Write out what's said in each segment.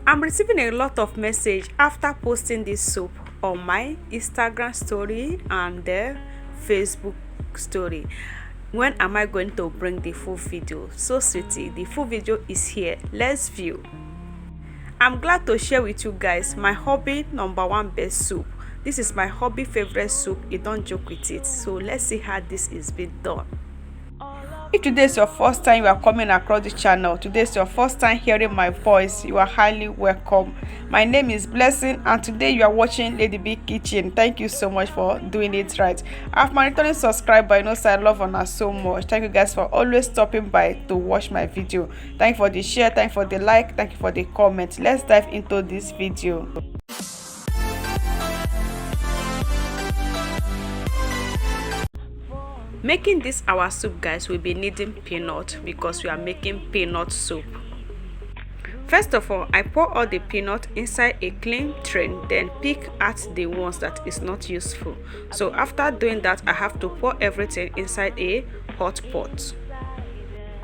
I'm receiving a lot of message after posting this soup on my Instagram story and the Facebook story. When am I going to bring the full video? So sweetie, the full video is here. Let's view. I'm glad to share with you guys my hobby #1 best soup. This is my hobby favorite soup. You don't joke with it. So let's see how this is being done. If today is your first time you are coming across the channel, today is your first time hearing my voice, you are highly welcome. My name is Blessing and today you are watching Lady B Kitchen. Thank you so much for doing it right. I have my returning subscriber, you know, so I love her so much. Thank you guys for always stopping by to watch my video. Thank you for the share, thank you for the like, thank you for the comment. Let's dive into this video. Making this our soup, guys, we'll be needing peanut because we are making peanut soup. First of all, I pour all the peanut inside a clean tray, then pick at the ones that is not useful. So after doing that, I have to pour everything inside a hot pot.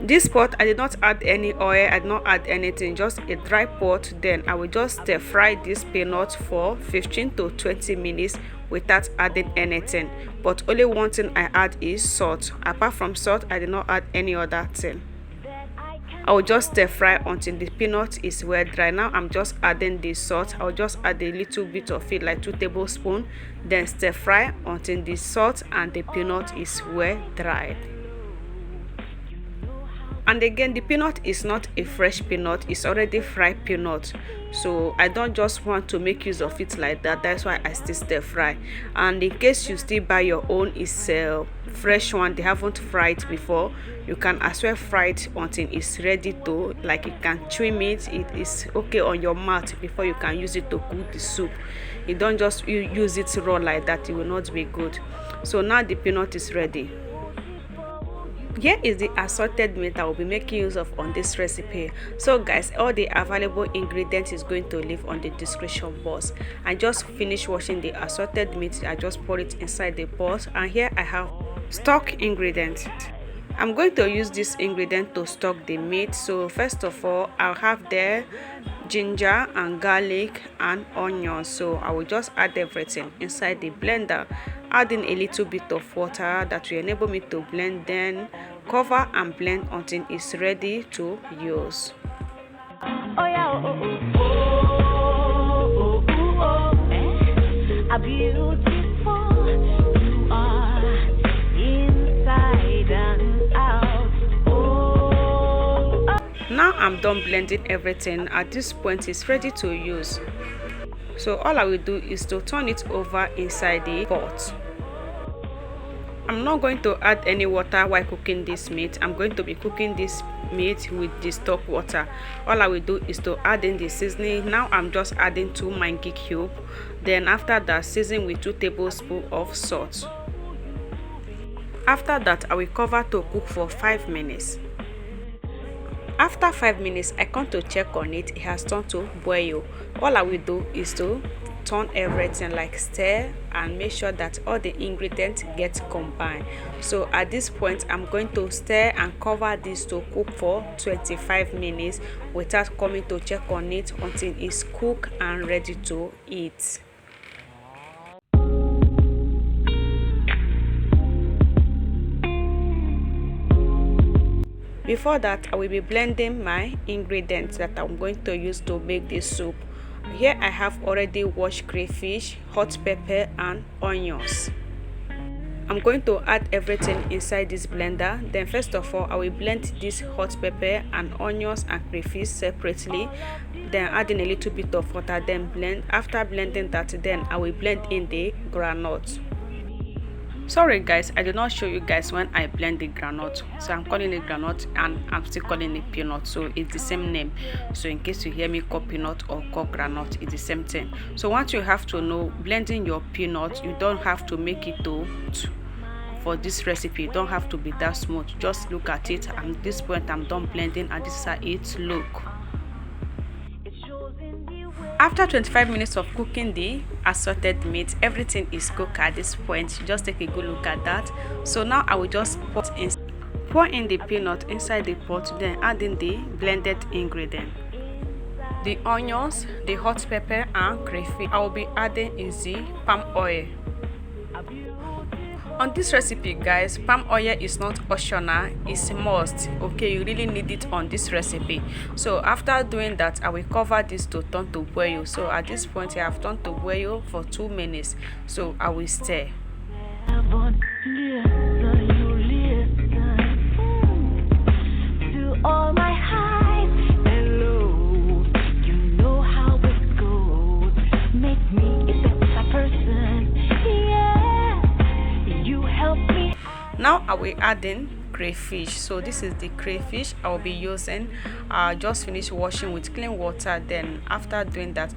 This pot, I did not add any oil, I did not add anything, just a dry pot. Then I will just stir fry this peanut for 15 to 20 minutes without adding anything. But only one thing I add is salt. Apart from salt, I did not add any other thing. I will just stir fry until the peanut is well dry. Now I'm just adding the salt. I will just add a little bit of it, like 2 tablespoons. Then stir fry until the salt and the peanut is well dry. And again, the peanut is not a fresh peanut, it's already fried peanut, so I don't just want to make use of it like that. That's why I still stir fry. And in case you still buy your own, is a fresh one, they haven't fried before, you can as well fry it until it's ready to, like, you can trim it, it is okay on your mouth before you can use it to cook the soup. You don't just use it raw like that, it will not be good. So now the peanut is ready. Here is the assorted meat I will be making use of on this recipe. So guys, all the available ingredients is going to leave on the description box. I just finished washing the assorted meat. I just pour it inside the pot, and here I have stock ingredients. I'm going to use this ingredient to stock the meat. So first of all, I'll have there ginger and garlic and onions. So I will just add everything inside the blender, adding a little bit of water that will enable me to blend, then cover and blend until it's ready to use. Now I'm done blending everything. At this point, it's ready to use. So all I will do is to turn it over inside the pot. I'm not going to add any water while cooking this meat. I'm going to be cooking this meat with the stock water. All I will do is to add in the seasoning. Now I'm just adding 2 maggi cubes. Then after that, season with 2 tablespoons of salt. After that, I will cover to cook for 5 minutes. After 5 minutes, I come to check on it. It has turned to boil. All I will do is to turn everything, like stir and make sure that all the ingredients get combined. So at this point, I'm going to stir and cover this to cook for 25 minutes without coming to check on it until it's cooked and ready to eat. Before that, I will be blending my ingredients that I'm going to use to make this soup. Here I have already washed crayfish, hot pepper and onions. I'm going to add everything inside this blender. Then first of all, I will blend this hot pepper and onions and crayfish separately, then adding a little bit of water, then blend. After blending that, then I will blend in the groundnut. Sorry guys, I did not show you guys when I blend the groundnut, so I'm calling it groundnut and I'm still calling it peanut, so it's the same name. So in case you hear me call peanut or call groundnut, it's the same thing. So what you have to know, blending your peanut, you don't have to make it for this recipe, you don't have to be that smooth. Just look at it, and at this point I'm done blending, and this is how it look. After 25 minutes of cooking the assorted meat, everything is cooked at this point. Just take a good look at that. So now I will just pour in the peanut inside the pot, then add in the blended ingredient. the onions, the hot pepper and crayfish. I will be adding is the palm oil. On this recipe guys, palm oil is not optional, it's a must. Okay, you really need it on this recipe. So after doing that, I will cover this to turn to boil. So at this point I have turned to boil for 2 minutes, so I will stir. Now I will add in crayfish. So this is the crayfish I will be using. I just finished washing with clean water. Then after doing that,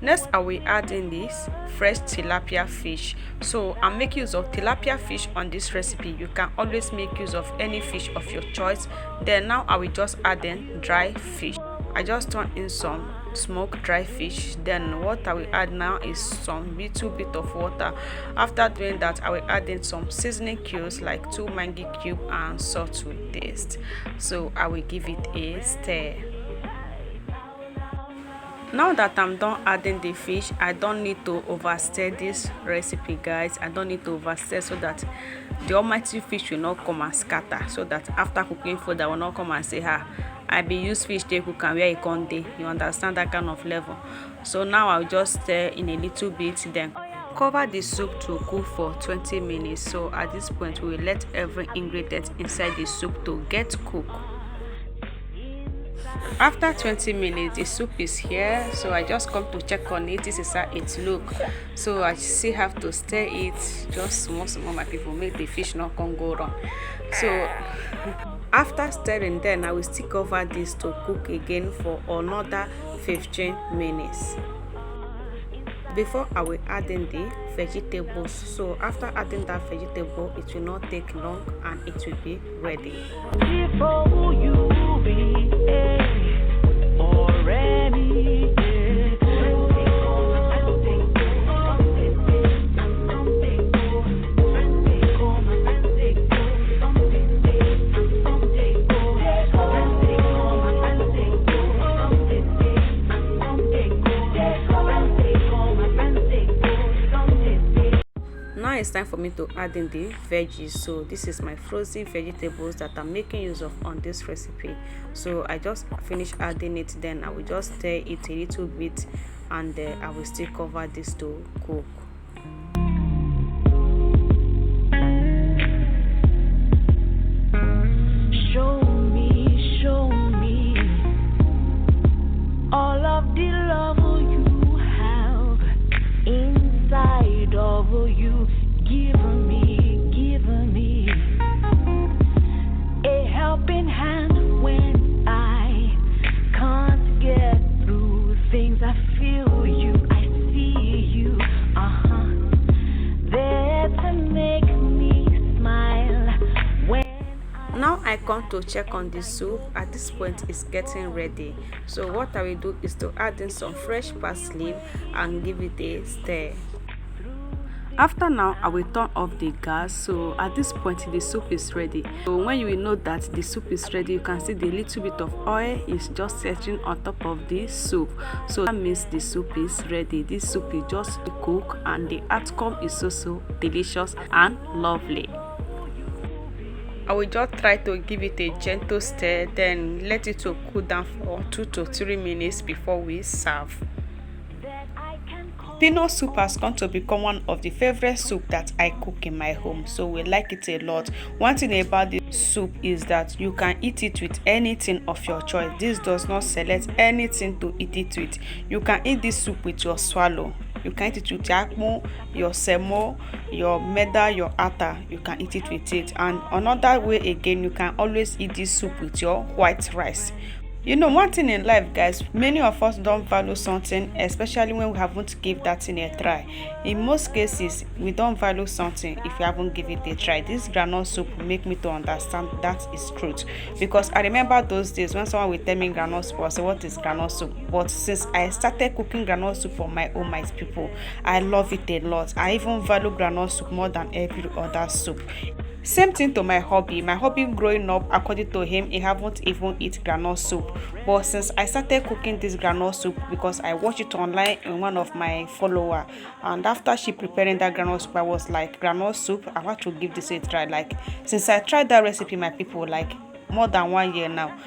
next I will add in this fresh tilapia fish. So I make use of tilapia fish on this recipe. You can always make use of any fish of your choice. Then now I will just add in dry fish. I just turn in some smoked dry fish. Then what I will add now is some little bit of water. After doing that, I will add in some seasoning cubes like 2 maggi cube and salt to taste. So I will give it a stir. Now that I'm done adding the fish, I don't need to overstir this recipe guys. I don't need to overstir so that the almighty fish will not come and scatter, so that after cooking food I will not come and say I be use fish to cook and where it can't dey. You understand that kind of level. So now I'll just stir in a little bit, then cover the soup to cook for 20 minutes. So at this point we will let every ingredient inside the soup to get cooked. After 20 minutes the soup is here, so I just come to check on it. This is how it look. So I still have to stir it just small my people, make the fish not come go wrong. So after stirring, then I will still cover this to cook again for another 15 minutes before I will add in the vegetables. So after adding that vegetable, it will not take long and it will be ready. Before you be already it's time for me to add in the veggies. So this is my frozen vegetables that I'm making use of on this recipe. So I just finished adding it, then I will just stir it a little bit and I will still cover this to cook. Show me all of the love you have inside of you. Give me a helping hand when I can't get through things. I feel you, I see you, there to make me smile when now I come to check on the soup. At this point it's getting ready. So what I will do is to add in some fresh parsley and give it a stir. After now, I will turn off the gas. So at this point the soup is ready. So when you will know that the soup is ready, you can see the little bit of oil is just settling on top of the soup. So that means the soup is ready. This soup is just cooked and the outcome is so delicious and lovely. I will just try to give it a gentle stir, then let it to cool down for 2 to 3 minutes before we serve. Peanut soup has come to become one of the favorite soup that I cook in my home, so we like it a lot. One thing about the soup is that you can eat it with anything of your choice. This does not select anything to eat it with. You can eat this soup with your swallow. You can eat it with your akpu, your semo, your meda, your ata. You can eat it with it. And another way again, you can always eat this soup with your white rice. You know, one thing in life, guys, many of us don't value something, especially when we haven't give that thing a try. In most cases, we don't value something if we haven't give it a try. This groundnut soup will make me to understand that is truth. Because I remember those days when someone would tell me groundnut soup, I say, what is groundnut soup? But since I started cooking groundnut soup for my own people, I love it a lot. I even value groundnut soup more than every other soup. Same thing to my hubby. My hubby growing up, according to him, he haven't even eat groundnut soup. But since I started cooking this groundnut soup, because I watched it online in one of my follower, and after she preparing that groundnut soup, I was like, groundnut soup, I want to give this a try. Like, since I tried that recipe, my people, like more than 1 year now.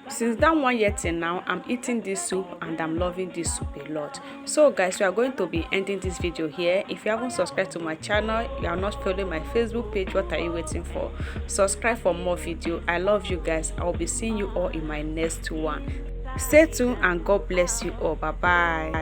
Since that 1 year till now, I'm eating this soup and I'm loving this soup a lot. So guys, we are going to be ending this video here. If you haven't subscribed to my channel, you are not following my Facebook page, what are you waiting for? Subscribe for more video. I love you guys. I'll be seeing you all in my next one. Stay tuned and God bless you all. Bye bye.